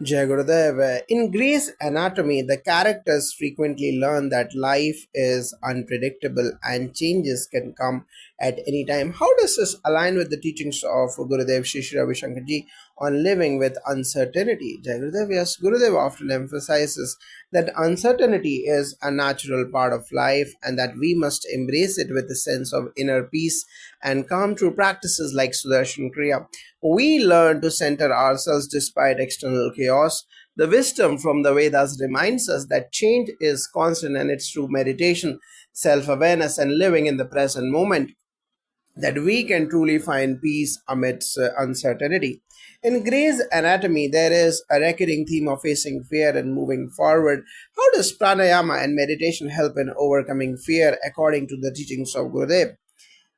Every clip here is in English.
Jai Gurudev. In Grey's Anatomy, the characters frequently learn that life is unpredictable and changes can come at any time. How does this align with the teachings of Gurudev Shri Shri Ravi Shankar Ji on living with uncertainty? Jai Gurudev, yes, Gurudev often emphasizes that uncertainty is a natural part of life and that we must embrace it with a sense of inner peace and calm through practices like Sudarshan Kriya. We learn to center ourselves despite external chaos. The wisdom from the Vedas reminds us that change is constant and it's through meditation, self awareness, and living in the present moment that we can truly find peace amidst uncertainty. In Grey's Anatomy, there is a recurring theme of facing fear and moving forward. How does pranayama and meditation help in overcoming fear according to the teachings of Gurudev?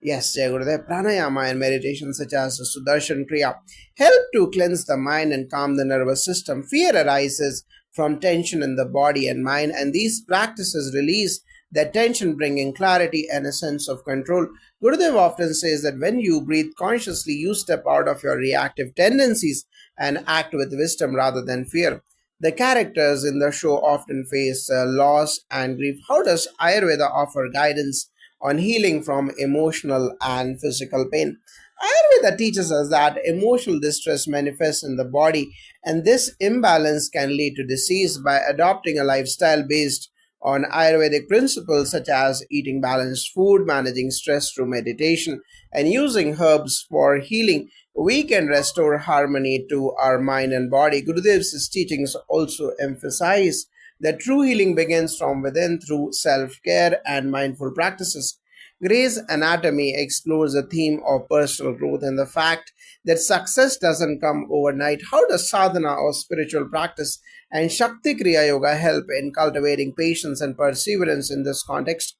Yes, Jai Gurudev. Pranayama and meditation such as Sudarshan Kriya help to cleanse the mind and calm the nervous system. Fear arises from tension in the body and mind, and these practices release that tension, bringing clarity and a sense of control. Gurudev often says that when you breathe consciously, you step out of your reactive tendencies and act with wisdom rather than fear. The characters in the show often face loss and grief. How does Ayurveda offer guidance on healing from emotional and physical pain? Ayurveda teaches us that emotional distress manifests in the body, and this imbalance can lead to disease. By adopting a lifestyle based on Ayurvedic principles such as eating balanced food, managing stress through meditation, and using herbs for healing, we can restore harmony to our mind and body. Gurudev's teachings also emphasize that true healing begins from within through self care and mindful practices. Grey's Anatomy explores the theme of personal growth and the fact that success doesn't come overnight. How does sadhana or spiritual practice and Shakti Kriya Yoga help in cultivating patience and perseverance in this context?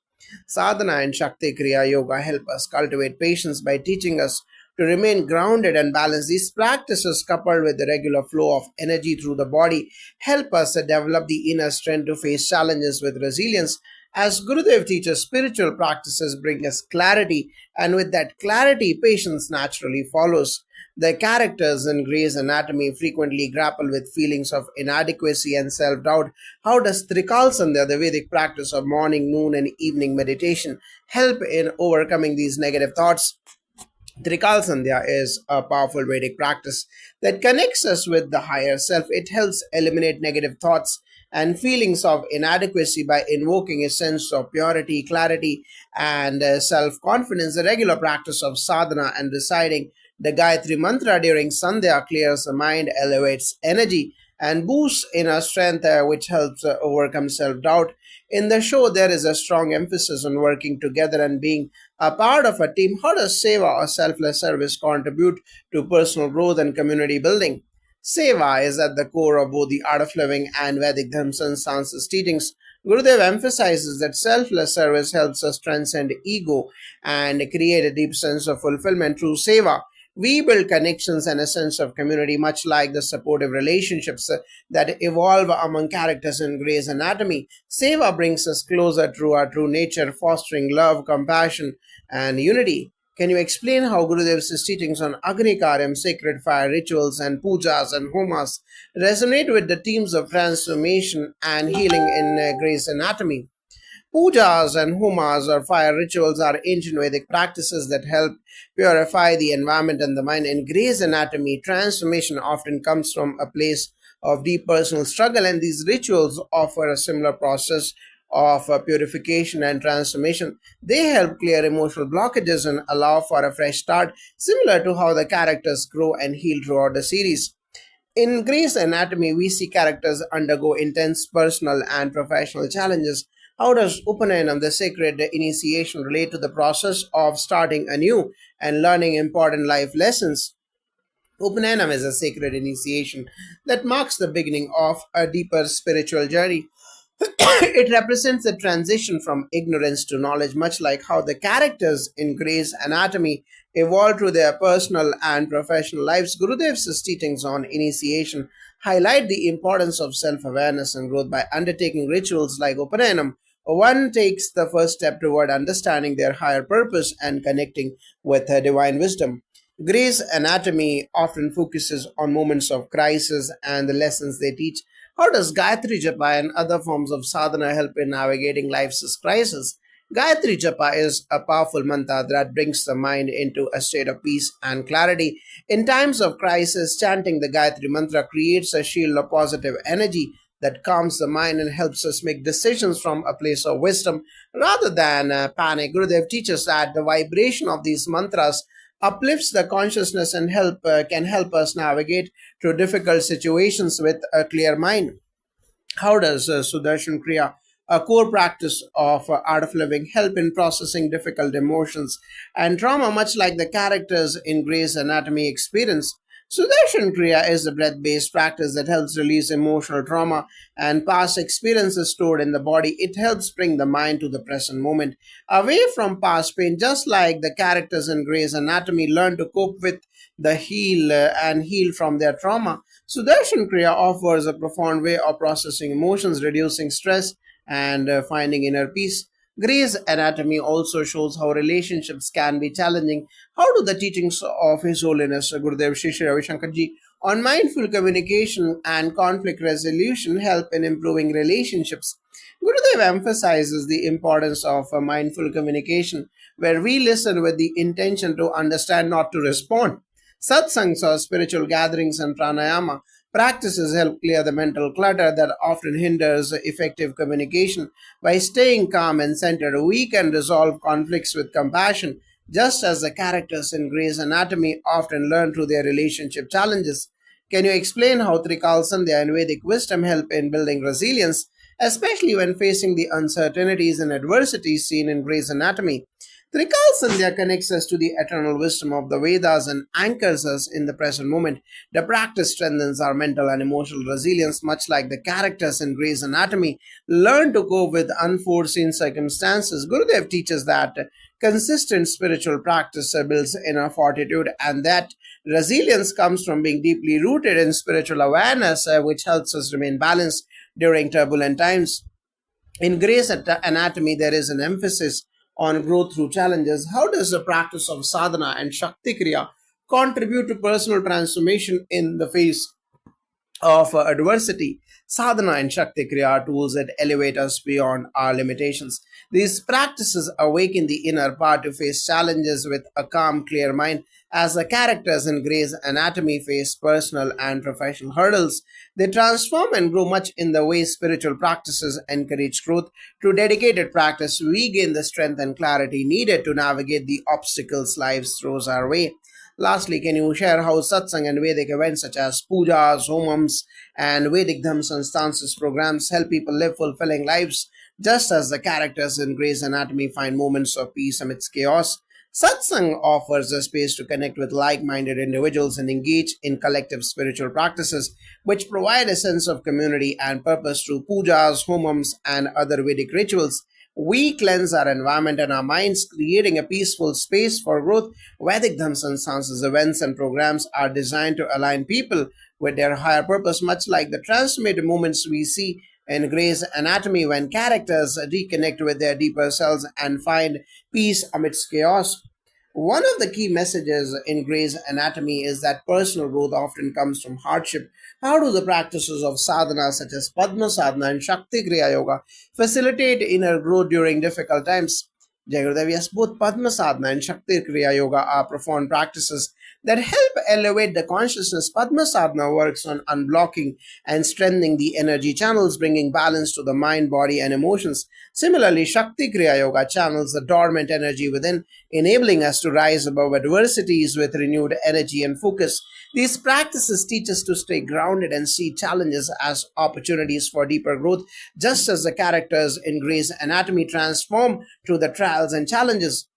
Sadhana and Shakti Kriya Yoga help us cultivate patience by teaching us to remain grounded and balanced. These practices, coupled with the regular flow of energy through the body, help us develop the inner strength to face challenges with resilience. As Gurudev teaches, spiritual practices bring us clarity, and with that clarity, patience naturally follows. The characters in Grey's Anatomy frequently grapple with feelings of inadequacy and self doubt. How does Trikalsandhya, the Vedic practice of morning, noon, and evening meditation, help in overcoming these negative thoughts? Trikal Sandhya is a powerful Vedic practice that connects us with the higher self. It helps eliminate negative thoughts and feelings of inadequacy by invoking a sense of purity, clarity, and self confidence. The regular practice of sadhana and reciting the Gayatri Mantra during Sandhya clears the mind, elevates energy, and boosts inner strength, which helps overcome self doubt. In the show, there is a strong emphasis on working together and being a part of a team. How does Seva or selfless service contribute to personal growth and community building? Seva is at the core of both the art of living and Vedic Dharma Sanskrit's teachings. Gurudev emphasizes that selfless service helps us transcend ego and create a deep sense of fulfillment through seva. We build connections and a sense of community, much like the supportive relationships that evolve among characters in Grey's Anatomy. Seva brings us closer to our true nature, fostering love, compassion, and unity. Can you explain how Gurudev's teachings on Agni Karyam, sacred fire rituals, and pujas and homas resonate with the themes of transformation and healing in Grey's Anatomy? Pujas and homas or fire rituals are ancient Vedic practices that help purify the environment and the mind. In Grey's Anatomy, transformation often comes from a place of deep personal struggle, and these rituals offer a similar process of purification and transformation. They help clear emotional blockages and allow for a fresh start, similar to how the characters grow and heal throughout the series. In Grey's Anatomy, we see characters undergo intense personal and professional challenges. How does Upanayana, the sacred initiation, relate to the process of starting anew and learning important life lessons? Upanayana is a sacred initiation that marks the beginning of a deeper spiritual journey. It represents the transition from ignorance to knowledge, much like how the characters in Grey's Anatomy evolve through their personal and professional lives. Gurudev's teachings on initiation highlight the importance of self awareness and growth. By undertaking rituals like Upanayana, one takes the first step toward understanding their higher purpose and connecting with divine wisdom. Gray's Anatomy often focuses on moments of crisis and the lessons they teach. How does Gayatri Japa and other forms of sadhana help in navigating life's crisis? Gayatri Japa is a powerful mantra that brings the mind into a state of peace and clarity. In times of crisis, chanting the Gayatri mantra creates a shield of positive energy that calms the mind and helps us make decisions from a place of wisdom rather than panic. Gurudev teaches that the vibration of these mantras uplifts the consciousness and can help us navigate through difficult situations with a clear mind. How does Sudarshan Kriya, a core practice of art of living, help in processing difficult emotions and trauma, much like the characters in Grey's Anatomy experience? Sudarshan Kriya is a breath based practice that helps release emotional trauma and past experiences stored in the body. It helps bring the mind to the present moment, away from past pain, just like the characters in Grey's Anatomy learn to cope with the heal from their trauma. Sudarshan Kriya offers a profound way of processing emotions, reducing stress, and finding inner peace. Gray's Anatomy also shows how relationships can be challenging. How do the teachings of His Holiness Gurudev Shri Shri Ravi Shankar Ji on mindful communication and conflict resolution help in improving relationships? Gurudev emphasizes the importance of mindful communication, where we listen with the intention to understand, not to respond. Satsangs or spiritual gatherings and pranayama practices help clear the mental clutter that often hinders effective communication. By staying calm and centered, we can resolve conflicts with compassion, just as the characters in Grey's Anatomy often learn through their relationship challenges. Can you explain how Trikal Sandhya and Vedic wisdom help in building resilience, especially when facing the uncertainties and adversities seen in Grey's Anatomy? Trikal Sandhya connects us to the eternal wisdom of the Vedas and anchors us in the present moment. The practice strengthens our mental and emotional resilience, much like the characters in Grey's Anatomy learn to cope with unforeseen circumstances. Gurudev teaches that consistent spiritual practice builds inner fortitude, and that resilience comes from being deeply rooted in spiritual awareness, which helps us remain balanced during turbulent times. In Grey's Anatomy, there is an emphasis on growth through challenges. How does the practice of sadhana and Shakti Kriya contribute to personal transformation in the face of adversity? Sadhana and Shakti Kriya are tools that elevate us beyond our limitations. These practices awaken the inner part to face challenges with a calm, clear mind. As the characters in Grey's Anatomy face personal and professional hurdles, they transform and grow much in the way spiritual practices encourage growth. Through dedicated practice, we gain the strength and clarity needed to navigate the obstacles life throws our way. Lastly, can you share how satsang and Vedic events such as pujas, homams, and Vedic Dham Sanstances programs help people live fulfilling lives, just as the characters in Grey's Anatomy find moments of peace amidst chaos? Satsang offers a space to connect with like minded individuals and engage in collective spiritual practices, which provide a sense of community and purpose through pujas, homams, and other Vedic rituals. We cleanse our environment and our minds, creating a peaceful space for growth. Vedic Dham Sanstances events and programs are designed to align people with their higher purpose, much like the transformative moments we see in Grey's Anatomy when characters reconnect with their deeper selves and find peace amidst chaos. One of the key messages in Grey's Anatomy is that personal growth often comes from hardship. How do the practices of sadhana such as Padma Sadhana and Shakti Kriya Yoga facilitate inner growth during difficult times? Jayagurudev, yes, both Padma Sadhana and Shakti Kriya Yoga are profound practices that help elevate the consciousness. Padma Sadhana works on unblocking and strengthening the energy channels, bringing balance to the mind, body, and emotions. Similarly, Shakti Kriya Yoga channels the dormant energy within, enabling us to rise above adversities with renewed energy and focus. These practices teach us to stay grounded and see challenges as opportunities for deeper growth, just as the characters in Grey's Anatomy transform through the trials and challenges.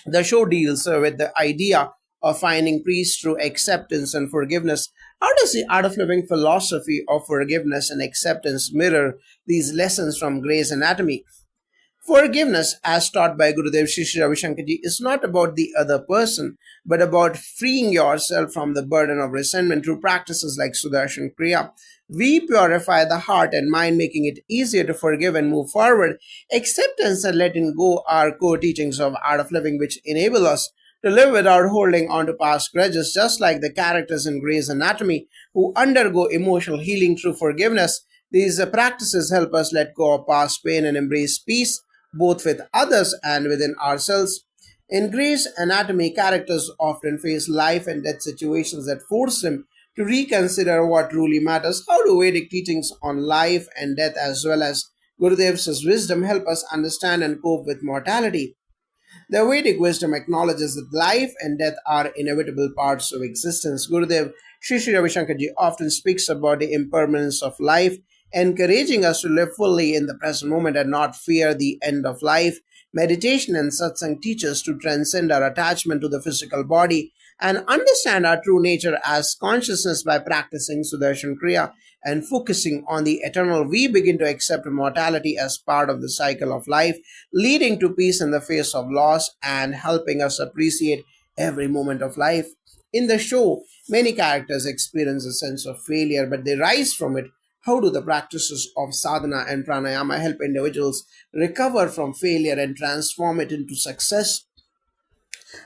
The show deals with the idea of finding peace through acceptance and forgiveness. How does the art of living philosophy of forgiveness and acceptance mirror these lessons from Grey's Anatomy? Forgiveness, as taught by Gurudev Shri Shri Ravi Shankar Ji, is not about the other person, but about freeing yourself from the burden of resentment through practices like Sudarshan Kriya. We purify the heart and mind, making it easier to forgive and move forward. Acceptance and letting go are core teachings of art of living, which enable us to live without holding on to past grudges, just like the characters in Grey's Anatomy who undergo emotional healing through forgiveness. These practices help us let go of past pain and embrace peace, both with others and within ourselves. In Grey's Anatomy, characters often face life and death situations that force them to reconsider what truly matters. How do Vedic teachings on life and death, as well as Gurudev's wisdom, help us understand and cope with mortality? The Vedic wisdom acknowledges that life and death are inevitable parts of existence. Gurudev Sri Ravi Shankarji often speaks about the impermanence of life, encouraging us to live fully in the present moment and not fear the end of life. Meditation and satsang teach us to transcend our attachment to the physical body and understand our true nature as consciousness. By practicing Sudarshan Kriya and focusing on the eternal, we begin to accept mortality as part of the cycle of life, leading to peace in the face of loss and helping us appreciate every moment of life. In the show, many characters experience a sense of failure, but they rise from it. How do the practices of sadhana and pranayama help individuals recover from failure and transform it into success?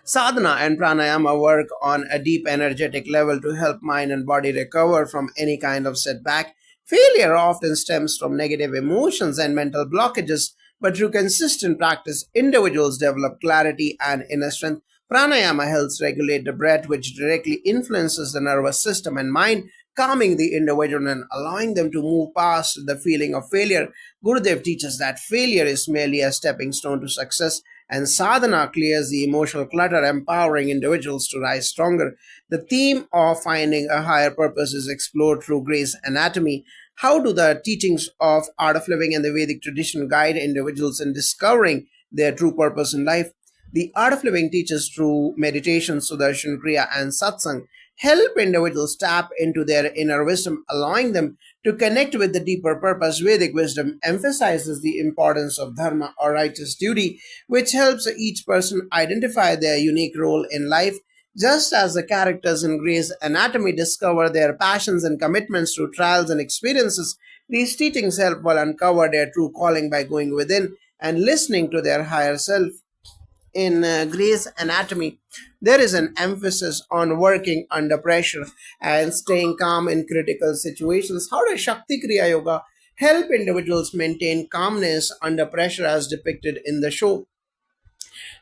Sadhana and pranayama work on a deep energetic level to help mind and body recover from any kind of setback. Failure often stems from negative emotions and mental blockages, but through consistent practice, individuals develop clarity and inner strength. Pranayama helps regulate the breath, which directly influences the nervous system and mind, calming the individual and allowing them to move past the feeling of failure. Gurudev teaches that failure is merely a stepping stone to success, and sadhana clears the emotional clutter, empowering individuals to rise stronger. The theme of finding a higher purpose is explored through Grey's Anatomy. How do the teachings of Art of Living and the Vedic tradition guide individuals in discovering their true purpose in life? The Art of Living teaches through meditation, Sudarshan Kriya, and Satsang help individuals tap into their inner wisdom, allowing them to connect with the deeper purpose. Vedic wisdom emphasizes the importance of dharma or righteous duty, which helps each person identify their unique role in life. Just as the characters in Grey's Anatomy discover their passions and commitments through trials and experiences, these teachings help one uncover their true calling by going within and listening to their higher self. In Grey's Anatomy, there is an emphasis on working under pressure and staying calm in critical situations. How does Shakti Kriya Yoga help individuals maintain calmness under pressure as depicted in the show?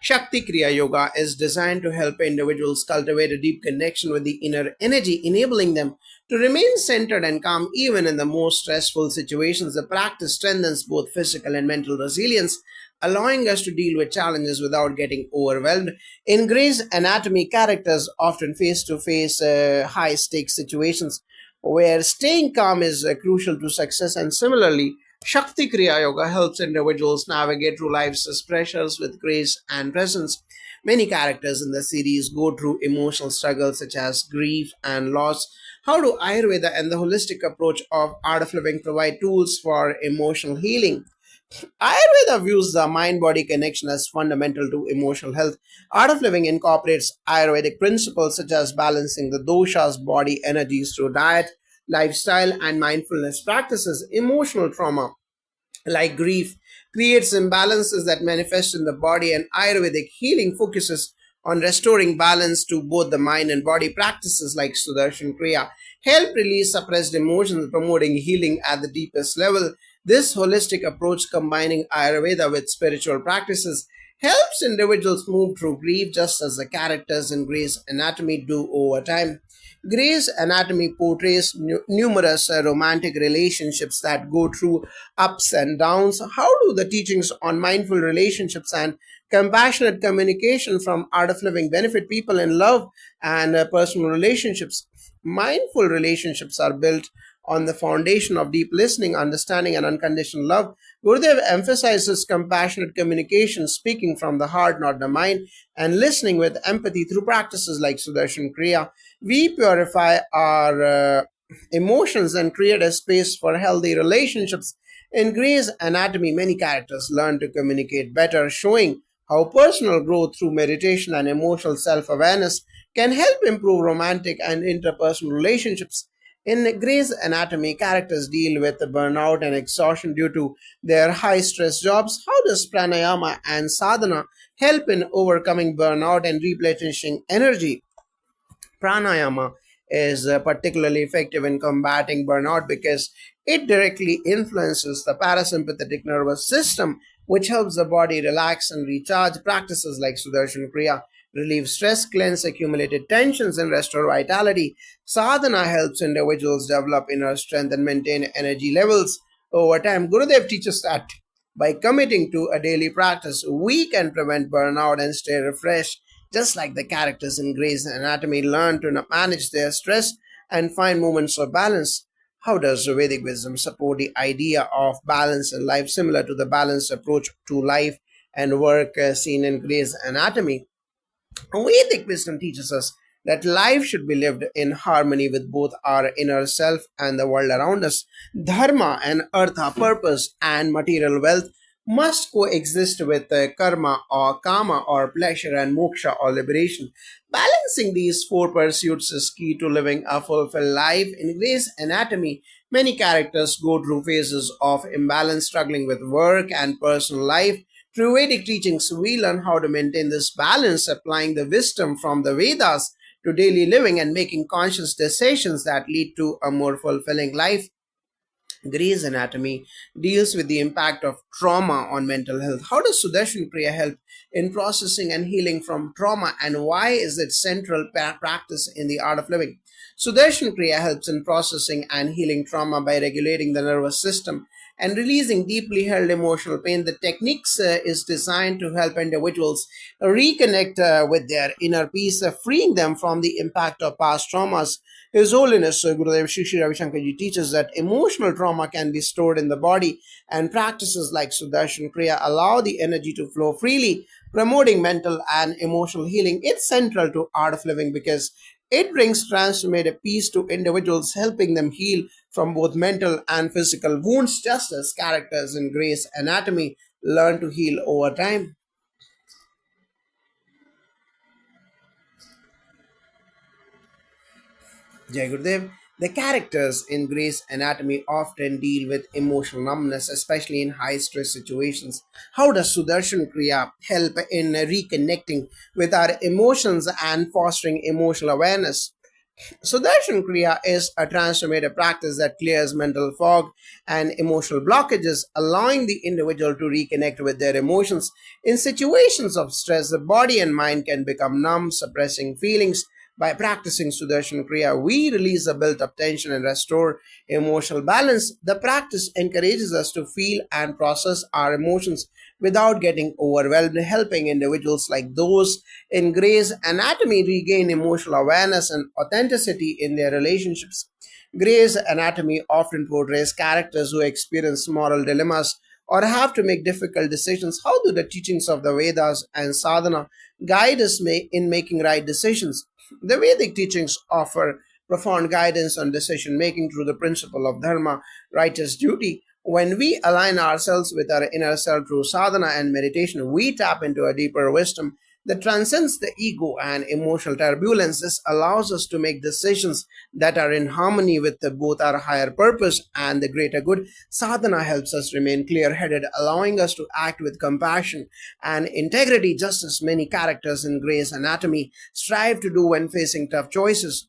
Shakti Kriya Yoga is designed to help individuals cultivate a deep connection with the inner energy, enabling them to remain centered and calm even in the most stressful situations. The practice strengthens both physical and mental resilience, allowing us to deal with challenges without getting overwhelmed. In Grey's Anatomy, characters often face to face high stakes situations where staying calm is crucial to success, and similarly, Shakti Kriya Yoga helps individuals navigate through life's pressures with grace and presence. Many characters in the series go through emotional struggles such as grief and loss. How do Ayurveda and the holistic approach of Art of Living provide tools for emotional healing? Ayurveda views the mind body connection as fundamental to emotional health. Art of Living incorporates Ayurvedic principles such as balancing the doshas, body energies through diet, lifestyle, and mindfulness practices. Emotional trauma like grief, creates imbalances that manifest in the body, and Ayurvedic healing focuses on restoring balance to both the mind and body. Practices like Sudarshan Kriya help release suppressed emotions, promoting healing at the deepest level. This holistic approach, combining Ayurveda with spiritual practices, helps individuals move through grief just as the characters in Grey's Anatomy do over time. Grey's Anatomy portrays numerous romantic relationships that go through ups and downs. How do the teachings on mindful relationships and compassionate communication from Art of Living benefit people in love and personal relationships? Mindful relationships are built on the foundation of deep listening, understanding, and unconditional love. Gurudev emphasizes compassionate communication, speaking from the heart, not the mind, and listening with empathy through practices like Sudarshan Kriya. We purify our emotions and create a space for healthy relationships. In Grey's Anatomy, many characters learn to communicate better, showing how personal growth through meditation and emotional self awareness can help improve romantic and interpersonal relationships. In Grey's Anatomy, characters deal with burnout and exhaustion due to their high stress jobs. How does pranayama and sadhana help in overcoming burnout and replenishing energy? Pranayama is particularly effective in combating burnout because it directly influences the parasympathetic nervous system, which helps the body relax and recharge. Practices like Sudarshan Kriya relieve stress, cleanse accumulated tensions, and restore vitality. Sadhana helps individuals develop inner strength and maintain energy levels over time. Gurudev teaches that by committing to a daily practice, we can prevent burnout and stay refreshed. Just like the characters in Grey's Anatomy learn to manage their stress and find moments of balance, how does Vedic wisdom support the idea of balance in life, similar to the balanced approach to life and work seen in Grey's Anatomy? Vedic wisdom teaches us that life should be lived in harmony with both our inner self and the world around us. Dharma and artha, purpose and material wealth, must coexist with karma or kama or pleasure and moksha or liberation. Balancing these four pursuits is key to living a fulfilled life. In Grey's Anatomy, many characters go through phases of imbalance, struggling with work and personal life. Through Vedic teachings, we learn how to maintain this balance, applying the wisdom from the Vedas to daily living and making conscious decisions that lead to a more fulfilling life. Grey's Anatomy deals with the impact of trauma on mental health. How does Sudarshan Kriya help in processing and healing from trauma, and why is it central practice in the art of living? Sudarshan Kriya helps in processing and healing trauma by regulating the nervous system and releasing deeply held emotional pain. The techniques is designed to help individuals reconnect with their inner peace, freeing them from the impact of past traumas. His Holiness Gurudev Shri Shri Ravi Shankarji teaches that emotional trauma can be stored in the body, and practices like Sudarshan Kriya allow the energy to flow freely, promoting mental and emotional healing. It's central to art of living because it brings transformative peace to individuals, helping them heal from both mental and physical wounds, just as characters in Grey's Anatomy learn to heal over time. Jai Gurudev. The characters in Grey's Anatomy often deal with emotional numbness, especially in high stress situations. How does Sudarshan Kriya help in reconnecting with our emotions and fostering emotional awareness? Sudarshan Kriya is a transformative practice that clears mental fog and emotional blockages, allowing the individual to reconnect with their emotions. In situations of stress, the body and mind can become numb, suppressing feelings. By practicing Sudarshan Kriya, we release the built up tension and restore emotional balance. The practice encourages us to feel and process our emotions without getting overwhelmed, helping individuals like those in Grey's Anatomy regain emotional awareness and authenticity in their relationships. Grey's Anatomy often portrays characters who experience moral dilemmas or have to make difficult decisions. How do the teachings of the Vedas and sadhana guide us in making right decisions? The Vedic teachings offer profound guidance on decision making through the principle of dharma, righteous duty. When we align ourselves with our inner self through sadhana and meditation, we tap into a deeper wisdom that transcends the ego and emotional turbulence. This allows us to make decisions that are in harmony with both our higher purpose and the greater good. Sadhana helps us remain clear headed, allowing us to act with compassion and integrity, just as many characters in Grey's Anatomy strive to do when facing tough choices.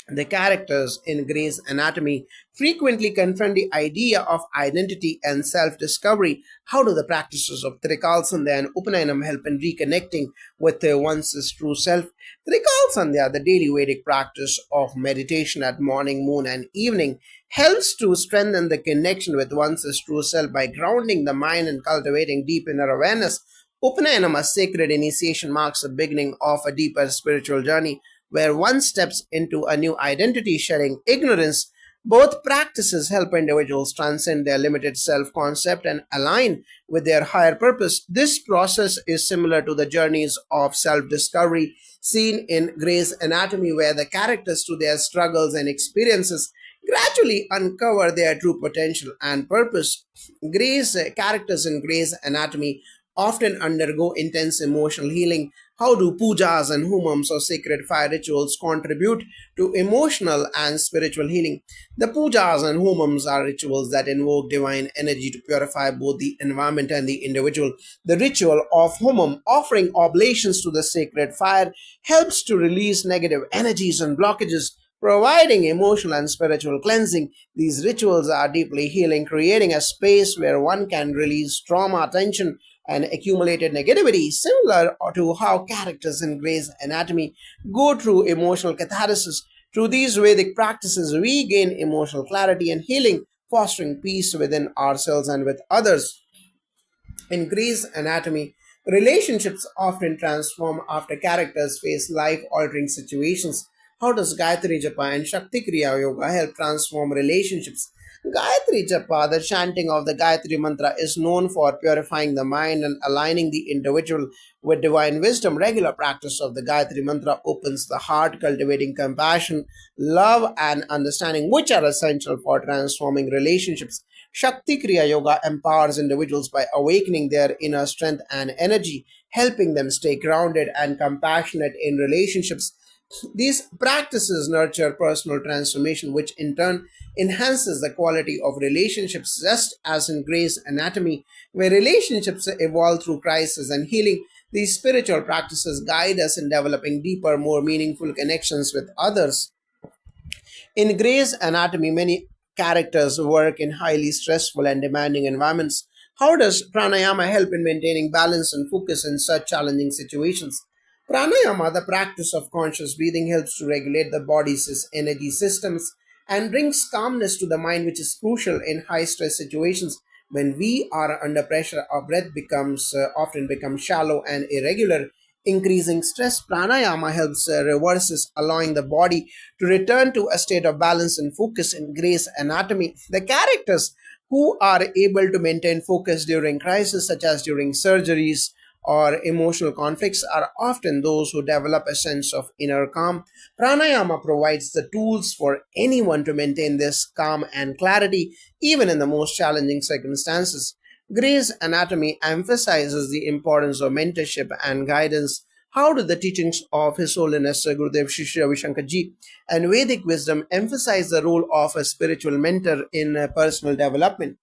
The characters in Grey's Anatomy frequently confront the idea of identity and self discovery. How do the practices of Trikal Sandhya and Upanayana help in reconnecting with one's true self? Trikal Sandhya, the daily Vedic practice of meditation at morning, noon, and evening, helps to strengthen the connection with one's true self by grounding the mind and cultivating deep inner awareness. Upanayana, a sacred initiation, marks the beginning of a deeper spiritual journey where one steps into a new identity, sharing ignorance. Both practices help individuals transcend their limited self concept and align with their higher purpose. This process is similar to the journeys of self discovery seen in Grey's Anatomy, where the characters, through their struggles and experiences, gradually uncover their true potential and purpose. Grey's characters in Grey's Anatomy often undergo intense emotional healing. How do pujas and humams or sacred fire rituals contribute to emotional and spiritual healing? The pujas and humams are rituals that invoke divine energy to purify both the environment and the individual. The ritual of humam, offering oblations to the sacred fire, helps to release negative energies and blockages, providing emotional and spiritual cleansing. These rituals are deeply healing, creating a space where one can release trauma, tension, and accumulated negativity, similar to how characters in Grey's Anatomy go through emotional catharsis. Through these Vedic practices, we gain emotional clarity and healing, fostering peace within ourselves and with others. In Grey's Anatomy, relationships often transform after characters face life altering situations. How does Gayatri Japa and Shakti Kriya Yoga help transform relationships? Gayatri Japa, the chanting of the Gayatri Mantra, is known for purifying the mind and aligning the individual with divine wisdom. Regular practice of the Gayatri Mantra opens the heart, cultivating compassion, love, and understanding, which are essential for transforming relationships. Shakti Kriya Yoga empowers individuals by awakening their inner strength and energy, helping them stay grounded and compassionate in relationships. These practices nurture personal transformation, which in turn enhances the quality of relationships, just as in Grey's Anatomy, where relationships evolve through crisis and healing. These spiritual practices guide us in developing deeper, more meaningful connections with others. In Grey's Anatomy, many characters work in highly stressful and demanding environments. How does pranayama help in maintaining balance and focus in such challenging situations? Pranayama, the practice of conscious breathing, helps to regulate the body's energy systems and brings calmness to the mind, which is crucial in high stress situations. When we are under pressure, our breath becomes often becomes shallow and irregular. Increasing stress, pranayama helps reverses, allowing the body to return to a state of balance and focus. In Grey's Anatomy, the characters who are able to maintain focus during crisis, such as during surgeries or emotional conflicts, are often those who develop a sense of inner calm. Pranayama provides the tools for anyone to maintain this calm and clarity even in the most challenging circumstances. Grey's Anatomy emphasizes the importance of mentorship and guidance. How do the teachings of His Holiness Gurudev Shri Ravi Shankar Ji and Vedic wisdom emphasize the role of a spiritual mentor in personal development?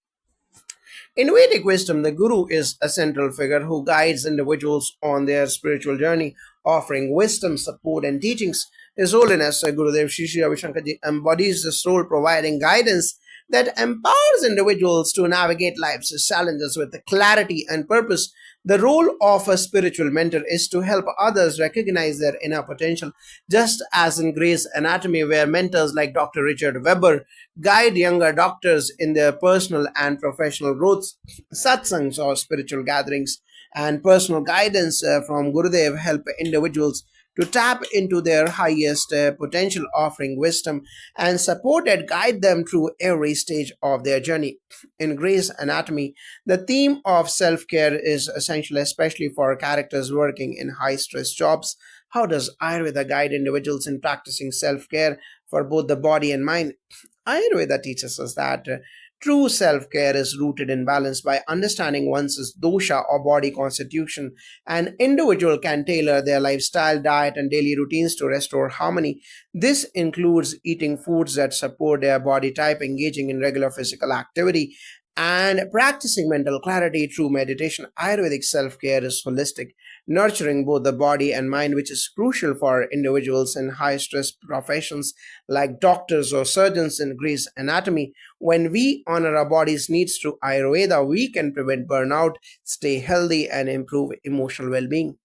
In Vedic wisdom, the Guru is a central figure who guides individuals on their spiritual journey, offering wisdom, support, and teachings. His Holiness Gurudev Shri Shri Ravi Shankar Ji embodies this role, providing guidance that empowers individuals to navigate life's challenges with clarity and purpose. The role of a spiritual mentor is to help others recognize their inner potential, just as in Grey's Anatomy, where mentors like Dr. Richard Weber guide younger doctors in their personal and professional growth. Satsangs or spiritual gatherings and personal guidance from Gurudev help individuals to tap into their highest potential, offering wisdom and support that guide them through every stage of their journey. In Grey's Anatomy, the theme of self care is essential, especially for characters working in high stress jobs. How does Ayurveda guide individuals in practicing self care for both the body and mind? Ayurveda teaches us that true self care is rooted in balance. By understanding one's dosha or body constitution, an individual can tailor their lifestyle, diet, and daily routines to restore harmony. This includes eating foods that support their body type, engaging in regular physical activity, and practicing mental clarity through meditation. Ayurvedic self care is holistic, nurturing both the body and mind, which is crucial for individuals in high stress professions like doctors or surgeons. In Grey's Anatomy, when we honor our body's needs through Ayurveda, we can prevent burnout, stay healthy, and improve emotional well being.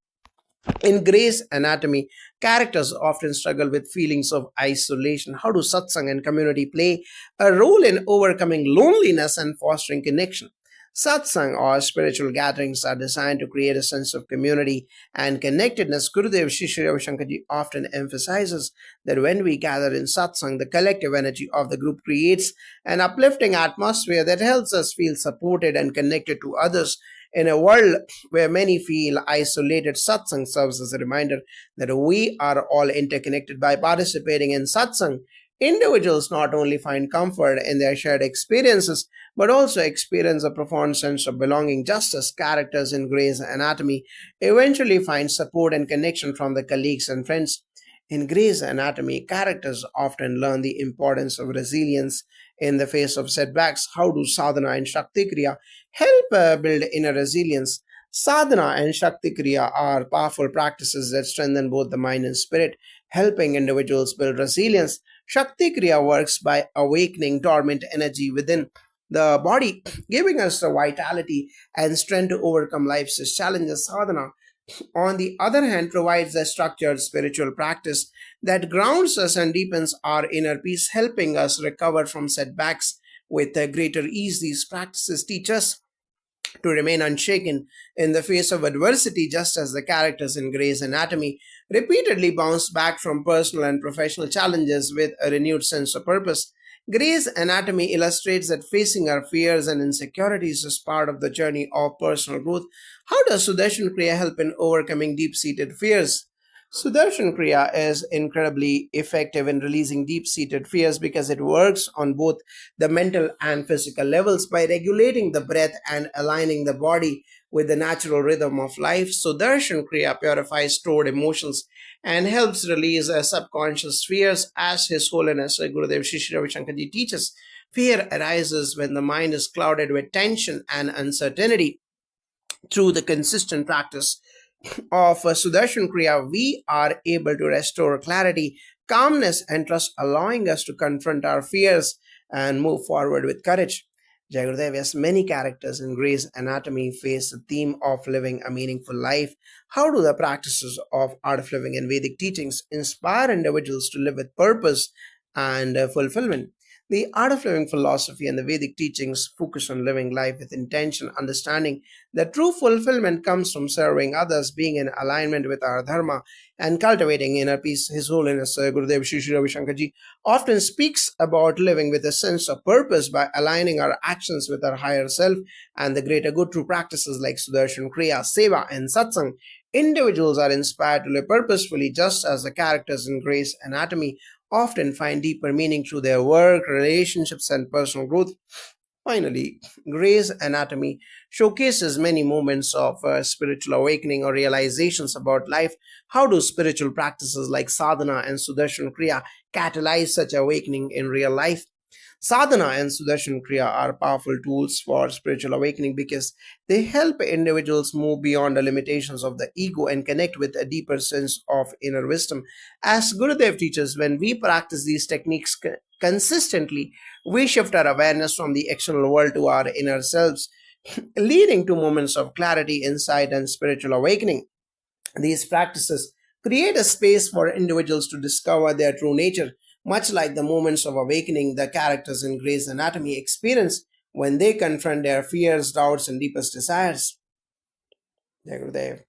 In Grey's Anatomy, characters often struggle with feelings of isolation. How do satsang and community play a role in overcoming loneliness and fostering connection? Satsang or spiritual gatherings are designed to create a sense of community and connectedness. Gurudev Shri Shri Ravi Shankar Ji often emphasizes that when we gather in satsang, the collective energy of the group creates an uplifting atmosphere that helps us feel supported and connected to others. In a world where many feel isolated, satsang serves as a reminder that we are all interconnected. By participating in satsang, Individuals not only find comfort in their shared experiences, but also experience a profound sense of belonging, just as characters in Grey's Anatomy eventually find support and connection from the colleagues and friends. In Grey's Anatomy, characters often learn the importance of resilience in the face of setbacks. How do sadhana and shakti kriya help build inner resilience? Sadhana and shakti kriya are powerful practices that strengthen both the mind and spirit, helping individuals build resilience. Shakti Kriya works by awakening dormant energy within the body, giving us the vitality and strength to overcome life's challenges. Sadhana, on the other hand, provides a structured spiritual practice that grounds us and deepens our inner peace, helping us recover from setbacks with a greater ease. These practices teach us to remain unshaken in the face of adversity, just as the characters in Grey's Anatomy repeatedly bounce back from personal and professional challenges with a renewed sense of purpose. Grey's Anatomy illustrates that facing our fears and insecurities is part of the journey of personal growth. How does Sudarshan Kriya help in overcoming deep seated fears? Sudarshan Kriya is incredibly effective in releasing deep seated fears because it works on both the mental and physical levels by regulating the breath and aligning the body with the natural rhythm of life. Sudarshan Kriya purifies stored emotions and helps release subconscious fears, as His Holiness Gurudev Shri Ravi Shankarji teaches. Fear arises when the mind is clouded with tension and uncertainty. Through the consistent practice of Sudarshan Kriya, we are able to restore clarity, calmness, and trust, allowing us to confront our fears and move forward with courage. Jai Gurudev, yes, many characters in Grey's Anatomy face the theme of living a meaningful life. How do the practices of Art of Living and Vedic teachings inspire individuals to live with purpose and fulfillment? The Art of Living philosophy and the Vedic teachings focus on living life with intention, understanding that true fulfillment comes from serving others, being in alignment with our dharma, and cultivating inner peace. His Holiness Gurudev Shri Ravi Shankarji often speaks about living with a sense of purpose by aligning our actions with our higher self and the greater good through practices like Sudarshan Kriya, Seva, and Satsang. Individuals are inspired to live purposefully, just as the characters in Grey's Anatomy often find deeper meaning through their work, relationships, and personal growth. Finally, Grey's Anatomy showcases many moments of spiritual awakening or realizations about life. How do spiritual practices like sadhana and Sudarshan Kriya catalyze such awakening in real life? Sadhana and Sudarshan Kriya are powerful tools for spiritual awakening because they help individuals move beyond the limitations of the ego and connect with a deeper sense of inner wisdom. As Gurudev teaches, when we practice these techniques consistently, we shift our awareness from the external world to our inner selves, leading to moments of clarity, insight, and spiritual awakening. These practices create a space for individuals to discover their true nature, much like the moments of awakening the characters in Grey's Anatomy experience when they confront their fears, doubts, and deepest desires. Jai Gurudev.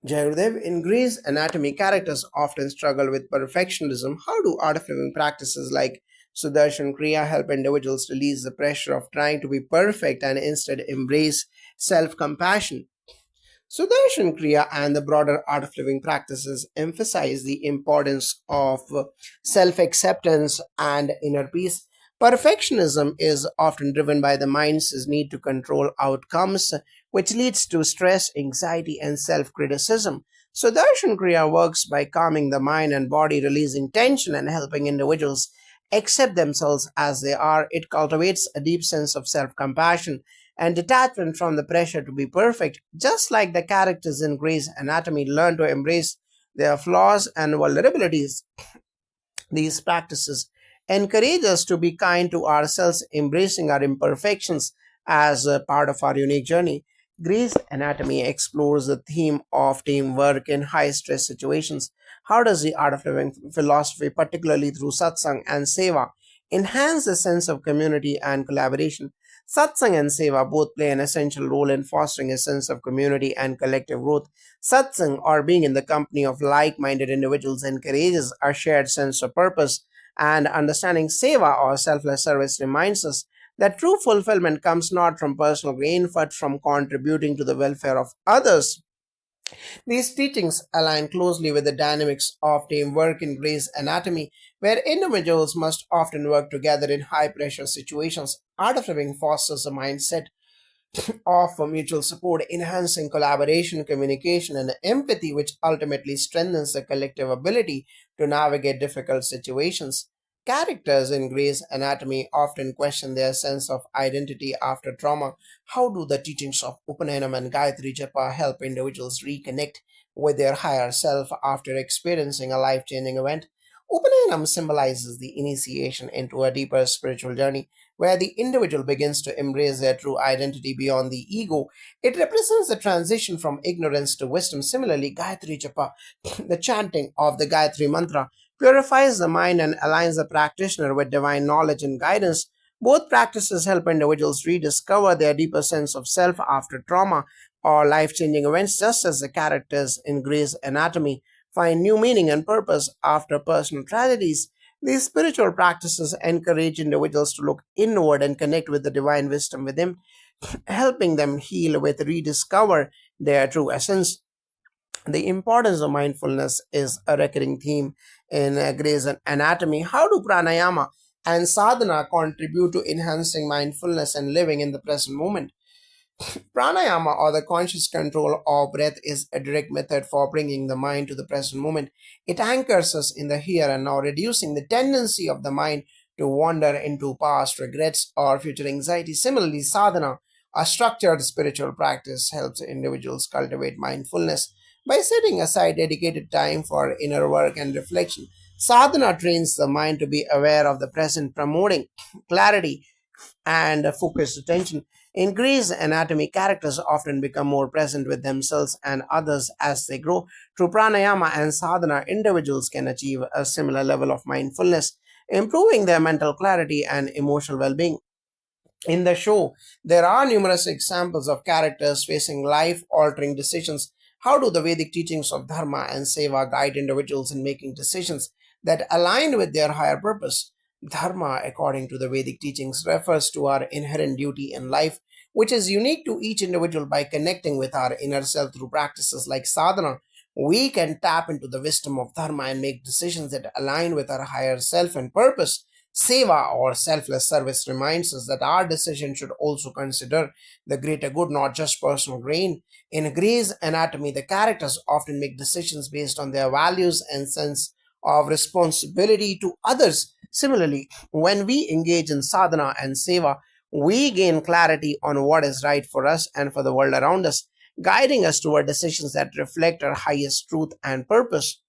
Jai Gurudev, in Grey's Anatomy, characters often struggle with perfectionism. How do art of living practices like Sudarshan Kriya help individuals release the pressure of trying to be perfect and instead embrace self compassion? Sudarshan Kriya and the broader art of living practices emphasize the importance of self acceptance and inner peace. Perfectionism is often driven by the mind's need to control outcomes, which leads to stress, anxiety, and self criticism. Sudarshan Kriya works by calming the mind and body, releasing tension, and helping individuals accept themselves as they are. It cultivates a deep sense of self compassion and detachment from the pressure to be perfect, just like the characters in Grey's Anatomy learn to embrace their flaws and vulnerabilities. These practices encourage us to be kind to ourselves, embracing our imperfections as a part of our unique journey. Grey's Anatomy explores the theme of teamwork in high stress situations. How does the art of living philosophy, particularly through satsang and seva, enhance the sense of community and collaboration? Satsang and seva both play an essential role in fostering a sense of community and collective growth. Satsang, or being in the company of like minded individuals, encourages a shared sense of purpose and understanding. Seva, or selfless service, reminds us that true fulfillment comes not from personal gain but from contributing to the welfare of others. These teachings align closely with the dynamics of teamwork in Gray's Anatomy, where individuals must often work together in high pressure situations. Art of Living fosters a mindset of mutual support, enhancing collaboration, communication, and empathy, which ultimately strengthens the collective ability to navigate difficult situations. Characters in Grey's Anatomy often question their sense of identity after trauma. How do the teachings of Upanyanam and Gayatri Japa help individuals reconnect with their higher self after experiencing a life changing event? Upanyanam symbolizes the initiation into a deeper spiritual journey where the individual begins to embrace their true identity beyond the ego. It represents the transition from ignorance to wisdom. Similarly, Gayatri Japa, the chanting of the Gayatri Mantra, purifies the mind and aligns the practitioner with divine knowledge and guidance. Both practices help individuals rediscover their deeper sense of self after trauma or life changing events, just as the characters in Grey's Anatomy find new meaning and purpose after personal tragedies. These spiritual practices encourage individuals to look inward and connect with the divine wisdom within, helping them heal with rediscover their true essence. The importance of mindfulness is a recurring theme in Grey's Anatomy. How do pranayama and sadhana contribute to enhancing mindfulness and living in the present moment? Pranayama, or the conscious control of breath, is a direct method for bringing the mind to the present moment. It anchors us in the here and now, reducing the tendency of the mind to wander into past regrets or future anxiety. Similarly, sadhana, a structured spiritual practice, helps individuals cultivate mindfulness by setting aside dedicated time for inner work and reflection. Sadhana trains the mind to be aware of the present, promoting clarity and focused attention. In Grey's Anatomy, characters often become more present with themselves and others as they grow. Through pranayama and sadhana, individuals can achieve a similar level of mindfulness, improving their mental clarity and emotional well being. In the show, there are numerous examples of characters facing life altering decisions. How do the Vedic teachings of Dharma and Seva guide individuals in making decisions that align with their higher purpose? Dharma, according to the Vedic teachings, refers to our inherent duty in life, which is unique to each individual. By connecting with our inner self through practices like sadhana, we can tap into the wisdom of Dharma and make decisions that align with our higher self and purpose. Seva, or selfless service, reminds us that our decision should also consider the greater good, not just personal gain. In Grey's Anatomy, the characters often make decisions based on their values and sense of responsibility to others. Similarly, when we engage in sadhana and seva, we gain clarity on what is right for us and for the world around us, guiding us toward decisions that reflect our highest truth and purpose.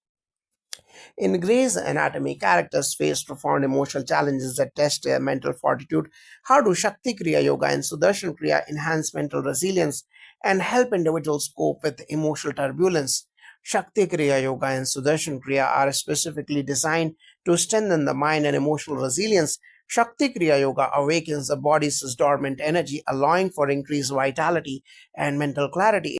In Grey's Anatomy, characters face profound emotional challenges that test their mental fortitude. How do Shakti Kriya Yoga and Sudarshan Kriya enhance mental resilience and help individuals cope with emotional turbulence? Shakti Kriya Yoga and Sudarshan Kriya are specifically designed to strengthen the mind and emotional resilience. Shakti Kriya Yoga awakens the body's dormant energy, allowing for increased vitality and mental clarity.